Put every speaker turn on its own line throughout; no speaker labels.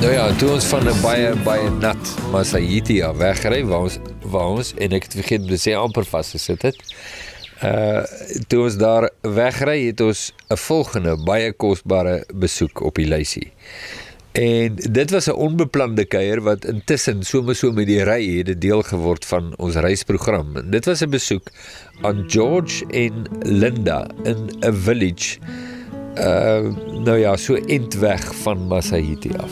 Nou ja, toe ons van 'n baie nat Massahitti af weggery, waar ons, en ek het vergeet om te sê, amper vasgesit het. Toe ons daar wegry, het ons 'n volgende baie kosbare besoek op die lysie. En dit was 'n onbeplande kuier wat intussen so met die ry het deel geword van ons reisprogram. Dit was 'n besoek aan George en Linda in 'n village, nou ja, so eindweg van Massahitti af.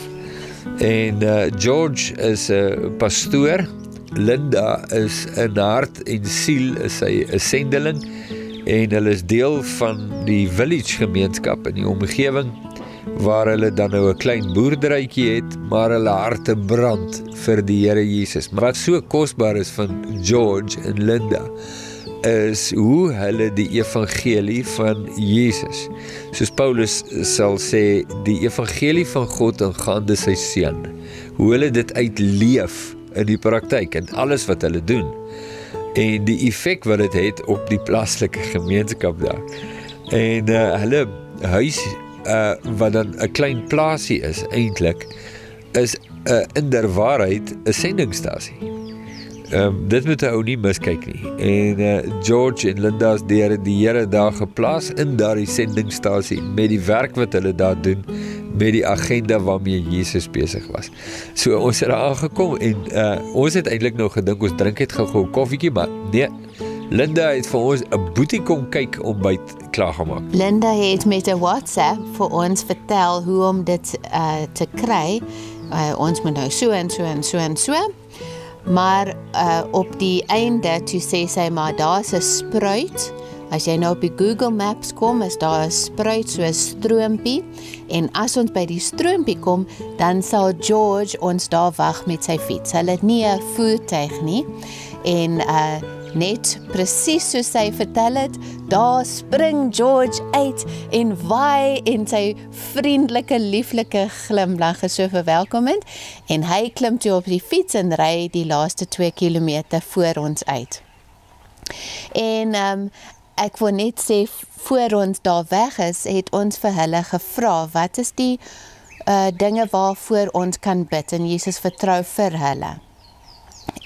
En George is 'n pastoor, Linda is in hart en siel is sy 'n sendeling, en hulle is deel van die village gemeenskap in die omgewing, waar hulle dan nou 'n klein boerderytjie het, maar hulle harte brand vir die Here Jesus. Maar wat so kosbaar is van George en Linda, is hoe hulle die evangelie van Jesus, soos Paulus sal sê, die evangelie van God aangaande sy seun, hoe hulle dit uitleef in die praktyk, en alles wat hulle doen, en die effek wat dit het op die plaaslike gemeenskap daar. En hulle huis, wat dan 'n klein plaasie is, eintlik, is in der waarheid 'n sendingstasie. Dit moet 'n ou nie miskyk nie. En George en Linda is deur die Here daar geplaas in daardie sendingstasie, met die werk wat hulle daar doen, met die agenda waarmee Jesus besig was. So ons het daar aangekom, en ons het eintlik nou gedink, ons drink het gou 'n koffietjie, maar nee, Linda het vir ons 'n boetie kom kyk ontbyt klaargemaak.
Linda het met 'n WhatsApp vir ons vertel hoe om dit te kry. Ons moet nou so en so. Maar op die einde, toe sê sy, maar daar's 'n spruit. As jy nou op die Google Maps kom, is daar 'n spruit, so 'n stroompie. En as ons by die stroompie kom, dan sal George ons daar wag met sy fiets. Hulle het nie 'n voertuig nie. En net presies soos sy vertel het, daar spring George uit en waai, en sy vriendelike, lieflike glimlag is so verwelkomend, en hy klim toe op die fiets en ry die laaste 2 kilometer voor ons uit. En ek wil net sê, voor ons daar weg is, het ons vir hulle gevra, wat is die dinge waarvoor ons kan bid, en Jesus vertrou vir hulle.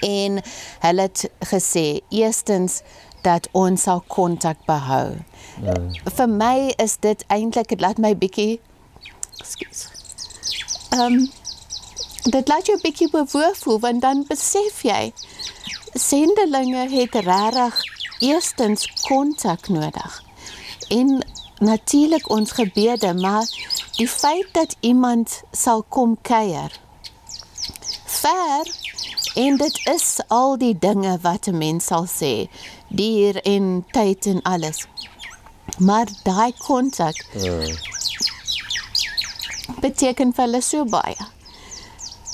En hulle het gesê, eerstens, dat ons sal kontak behou. Vir my is dit eintlik, het laat my bietjie, dit laat jou bietjie bewoog voel, want dan besef jy, sendelinge het regtig eerstens kontak nodig. En natuurlik ons gebede, maar die feit dat iemand sal kom kuier, ver, en dit is al die dinge wat 'n mens sal sê, dier en tyd en alles. Maar daai kontak beteken vir hulle so baie.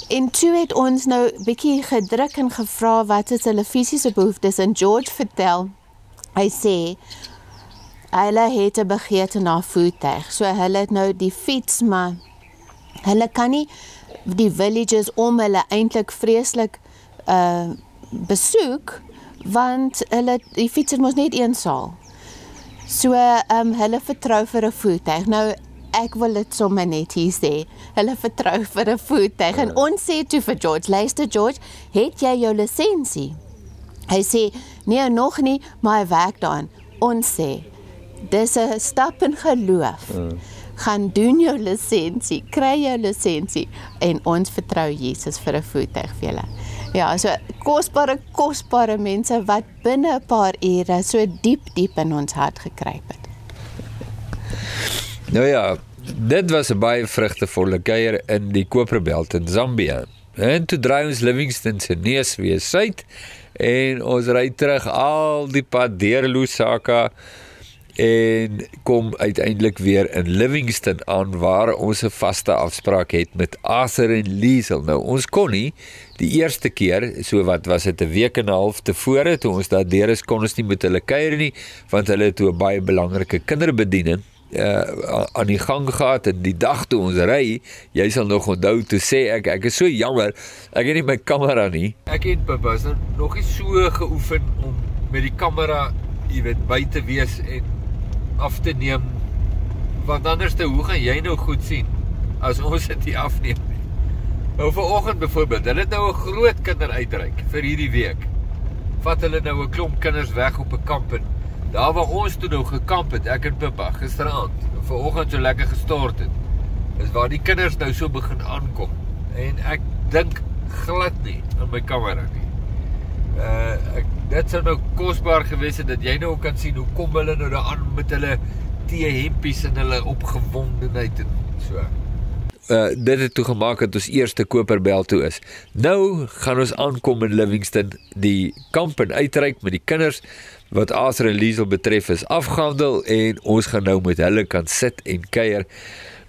En toe het ons nou bietjie gedruk en gevra wat is hulle fisiese behoeftes, en George vertel, hy sê, hulle het 'n begeerte na voertuig, so hulle het nou die fiets, maar hulle kan nie die villages om hulle eintlik vreeslik besoek, want die fiets het mos net een saal. So hulle vertrou vir 'n voertuig. Nou ek wil dit sommer net hier sê, hulle vertrou vir 'n voertuig, en ons sê toe vir George, luister George, het jy jou lisensie? Hy sê, nee, nog nie, maar hy werk daaraan. Ons sê, dis 'n stap in geloof. Gaan doen jou lisensie, kry jou lisensie, en ons vertrou Jesus vir 'n voertuig vir julle. Ja, so kosbare mense wat binne 'n paar ure so diep in ons hart gekruip het.
Nou ja, dit was 'n baie vrugtevolle kuier in die Koperbelt in Zambia. En toe draai ons Livingstone se neus weer suid, en ons ry terug al die pad deur Lusaka, en kom uiteindelik weer in Livingstone aan, waar ons 'n vaste afspraak het met Arthur en Liesel. Nou, ons kon nie die eerste keer, so wat was dit, 'n week en 'n half tevore, toe ons daar deur is, kon ons nie met hulle kuier nie, want hulle het toe 'n baie belangrike kinderbediening aan die gang gehad, en die dag toe ons ry, jy sal nog onthou, toe sê ek is so jammer, ek het nie my kamera nie. Ek en Pippa is nog nie so geoefen om met die kamera, jy weet, by te wees en af te neem, want anders hoe gaan jy nou goed sien, as ons dit nie afneem nie. Nou vanoggend byvoorbeeld, hulle het nou 'n groot kinderuitreik vir hierdie week. Vat hulle nou 'n klomp kinders weg op 'n kamp en daar waar ons toe nou gekamp het, ek en Pippa, gisteraand, vanoggend so lekker gestort het, is waar die kinders nou so begin aankom. En ek dink glad nie aan my kamera nie. Dit sou nou kosbaar gewees het, dat jy nou kan sien, hoe kom hulle nou daar aan met hulle teehempies en hulle opgewondenheid en so. Dit het toe gemaak dat ons eerste Koperbel toe is. Nou gaan ons aankom in Livingston, die kamp en uitreik met die kinders, wat Aser en Liesel betref is afgehandel, en ons gaan nou met hulle kan sit en kuier,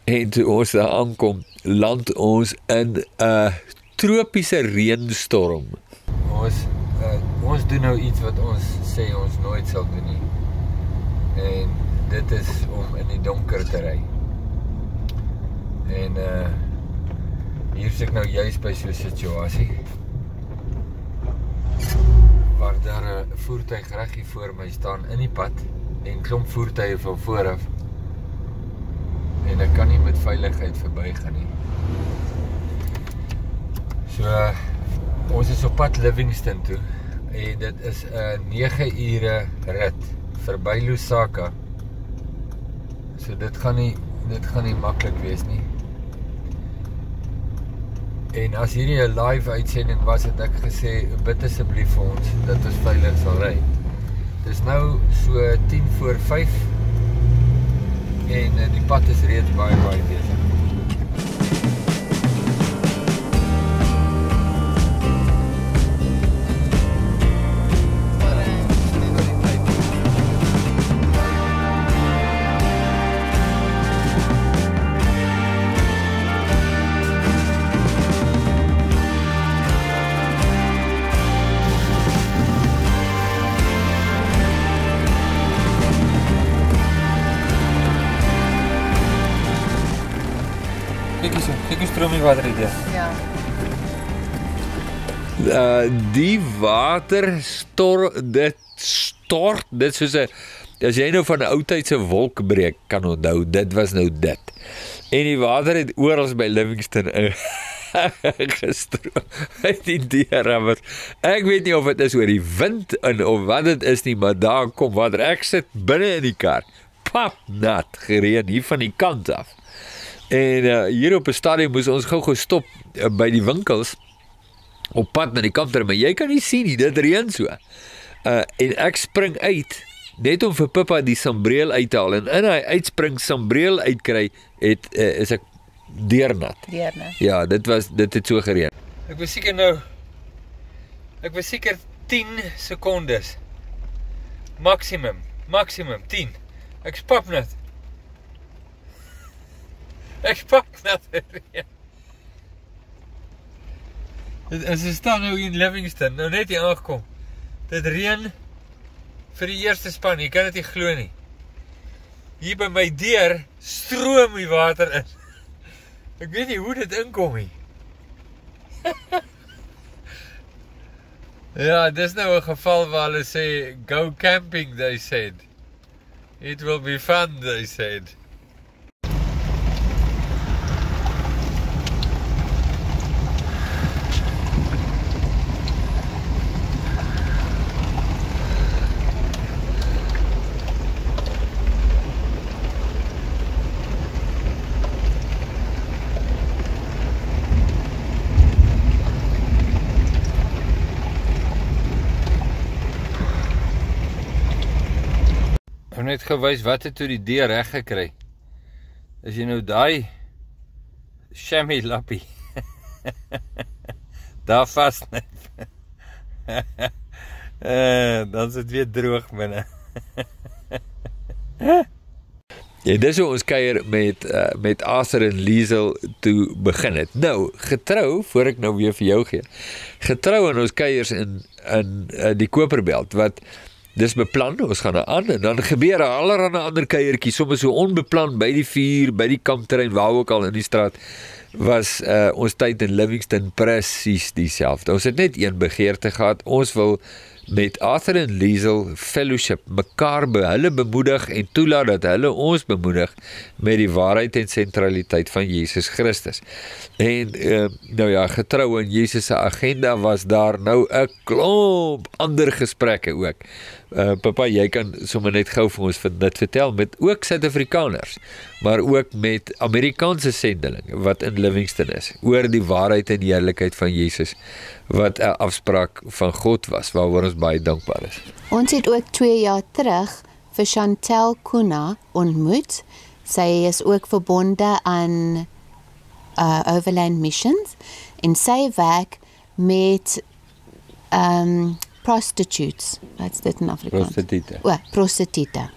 en toe ons daar aankom, land ons in 'n tropiese reënstorm. Ons doen nou iets wat ons sê ons nooit sal doen nie, en dit is om in die donker te ry. En hier is ek nou juist by so 'n situasie waar daar 'n voertuig reg hier voor my staan in die pad en klomp voertuie van vooraf, en ek kan nie met veiligheid verbygaan nie. So ons is op pad Livingston toe, en dit is 'n 9 ure rit verby Lusaka. So dit gaan nie maklik wees nie. En as hierdie 'n live uitsending was, het ek gesê, bid asseblief vir ons, dat ons veilig sal ry. Dis nou so 5:10 en die pad is reeds baie besig. Kyk hoe stroom die water hier.
Ja.
Die water dit soos 'n, as jy nou van 'n ou tyd se wolkbreek kan onthou, dit was nou dit. En die water het oral by Livingston gestroom uit die deurrammers. Ek weet nie of dit is oor die wind in of wat dit is nie, maar daar kom water. Ek sit binne in die kar, pap nat gereën hier van die kant af. En hier op 'n stadium moes ons gou stop by die winkels op pad na die kamp, maar jy kan nie sien nie, dit reën so. En ek spring uit net om vir Pippa die sambreel uit te haal, en in hy uitspring sambreel uitkry, is ek deurnat. Ja, dit het so gereën. Ek was seker 10 sekondes. Maximum 10. Ek spap net. As ons staan nou in Livingston, nou net hier aangekom. Dit reën vir die eerste span, jy kan dit nie glo nie. Hier by my deur stroom die water in. Ek weet nie hoe dit inkom nie. Ja, dis nou 'n geval waar hulle sê, go camping, they said. It will be fun, they said. Ek het net gewys wat het toe die deur reg gekry. As jy nou daai chamois lappie daar vas net. Dan is dit weer droog binne. Ja, dis hoe ons kuier met Aser en Liesel toe begin het. Nou, getrou, voor ek nou weer vir jou gee, getrou in ons kuiers in die Koperbelt, wat dis beplan, ons gaan aan, en dan gebeur allerhande ander kuiertjies, soms so onbeplan, by die vuur, by die kampterrein, waar ook al in die straat, was ons tyd in Livingston presies dieselfde. Ons het net een begeerte gehad, ons wil met Arthur en Liesel Fellowship mekaar hulle bemoedig en toelaat dat hulle ons bemoedig met die waarheid en sentraliteit van Jesus Christus. En nou ja, getrou aan Jesus se agenda was daar nou 'n klomp ander gesprekke ook. Papa, jy kan sommer net gou vir ons dit vertel met ook Suid-Afrikaners, maar ook met Amerikaanse sendelinge wat in Livingston is, oor die waarheid en heerlikheid van Jesus, wat 'n afspraak van God was, waaroor ons baie dankbaar is.
Ons het ook 2 jaar terug vir Chantel Kuna ontmoet. Sy is ook verbonde aan Overland Missions en sy werk met prostitutes. Wat is dit in Afrikaans? Prostitute.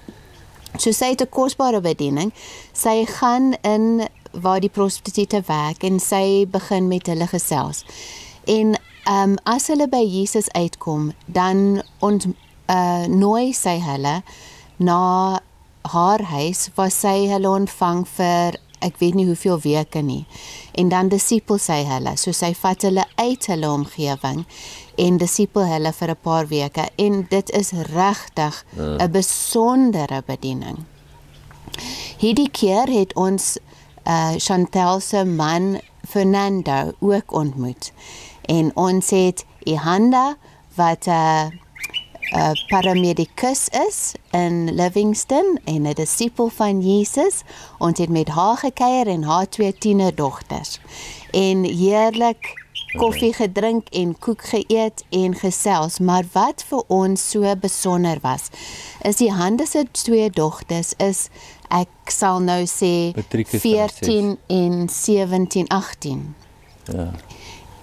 So sy het 'n kosbare bediening. Sy gaan in waar die prostitute werk en sy begin met hulle gesels. En as hulle by Jesus uitkom, dan nooi sy hulle na haar huis waar sy hulle ontvang vir ek weet nie hoeveel weke nie. En dan disipel sy hulle. So sy vat hulle uit hulle omgewing en disipel hulle vir 'n paar weke. En dit is regtig 'n besondere bediening. Hierdie keer het ons Chantel se man Fernando ook ontmoet. En ons het Ihanda wat paramedicus is in Livingston en 'n disipel van Jesus. Ons het met haar gekuier en haar 2 tienerdogters. En heerlik koffie gedrink en koek geëet en gesels. Maar wat vir ons so besonder was, is die Hande se 2 dogters is, ek sal nou sê, 14 en 17, 18.
Ja.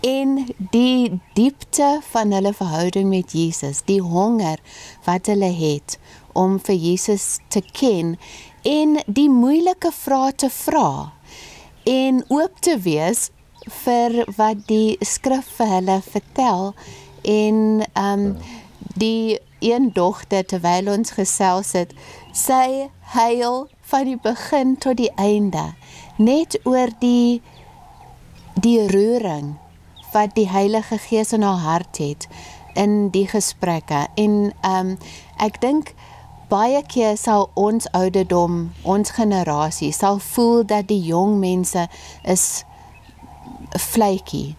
En die diepte van hulle verhouding met Jesus, die honger wat hulle het om vir Jesus te ken en die moeilike vrae te vra en oop te wees vir wat die skrif vir hulle vertel en die een dogter terwyl ons gesels het, sy huil van die begin tot die einde, net oor die roering wat die Heilige Gees in haar hart het in die gesprekke. En ek dink baie keer sal ons ouderdom, ons generasie, sal voel dat die jong mense is vletjie.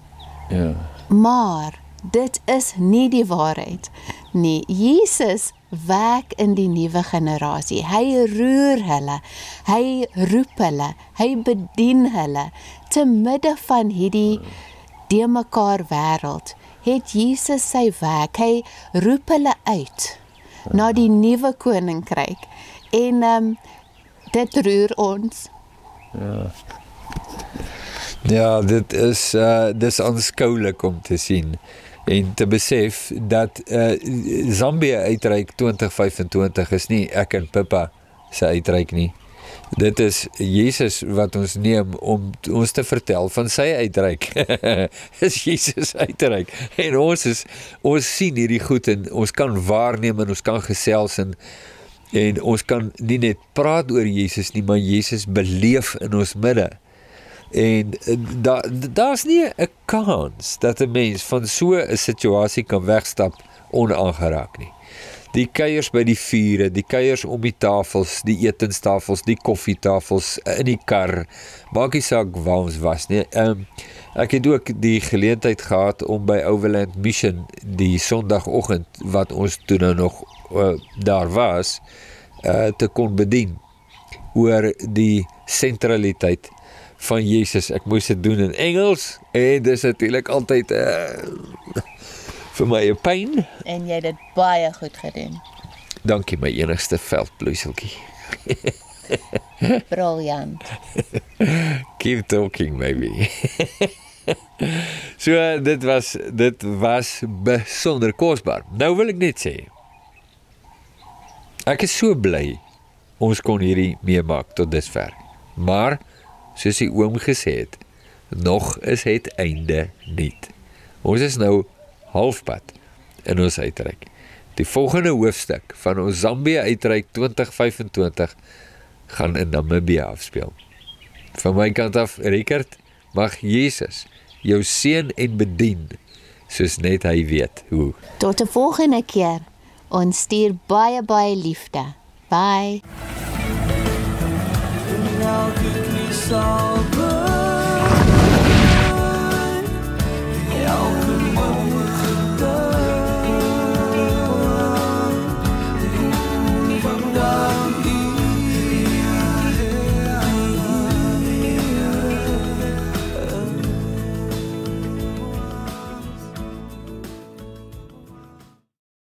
Ja.
Maar dit is nie die waarheid nie. Jesus werk in die nuwe generasie. Hy roer hulle, hy roep hulle, hy bedien hulle te midde van hierdie de mekaar wêreld. Het Jesus sy werk. Hy roep hulle uit na die nuwe koninkryk. En dit roer ons.
Ja.
Ja, dit is aanskoulik om te sien en te besef dat Zambia uitreik 2025 is nie ek en Pippa se uitreik nie. Dit is Jesus wat ons neem om ons te vertel van sy uitreik. Is Jesus uitreik. En ons sien hierdie goed en ons kan waarneem en ons kan gesels en ons kan nie net praat oor Jesus nie, maar Jesus beleef in ons midde. En daar's nie 'n kans dat 'n mens van so 'n situasie kan wegstap onaangeraak nie. Die kuiers by die vure, die kuiers om die tafels, die etenstafels, die koffietafels, in die kar, maak nie saak waar ons was nie. Ek het ook die geleentheid gehad om by Overland Mission die Sondagoggend, wat ons toe nou nog daar was, te kon bedien oor die sentraliteit van Jesus. Ek moes dit doen in Engels en dis natuurlik altyd vir my 'n pyn.
En jy het dit baie goed gedoen.
Dankie my enigste veldbloeseltjie.
Briljant.
Keep talking baby. So dit was besonder kosbaar. Nou wil ek net sê, ek is so bly ons kon hierdie meemaak tot dusver. Maar soos die oom gesê het, nog is het einde niet. Ons is nou halfpad in ons uitreik. Die volgende hoofstuk van ons Zambia uitreik 2025 gaan in Namibia afspeel. Van my kant af, Richard, mag Jesus jou seën en bedien soos net hy weet hoe.
Tot 'n volgende keer. Ons stuur baie baie liefde. Bye.
Elke knie sal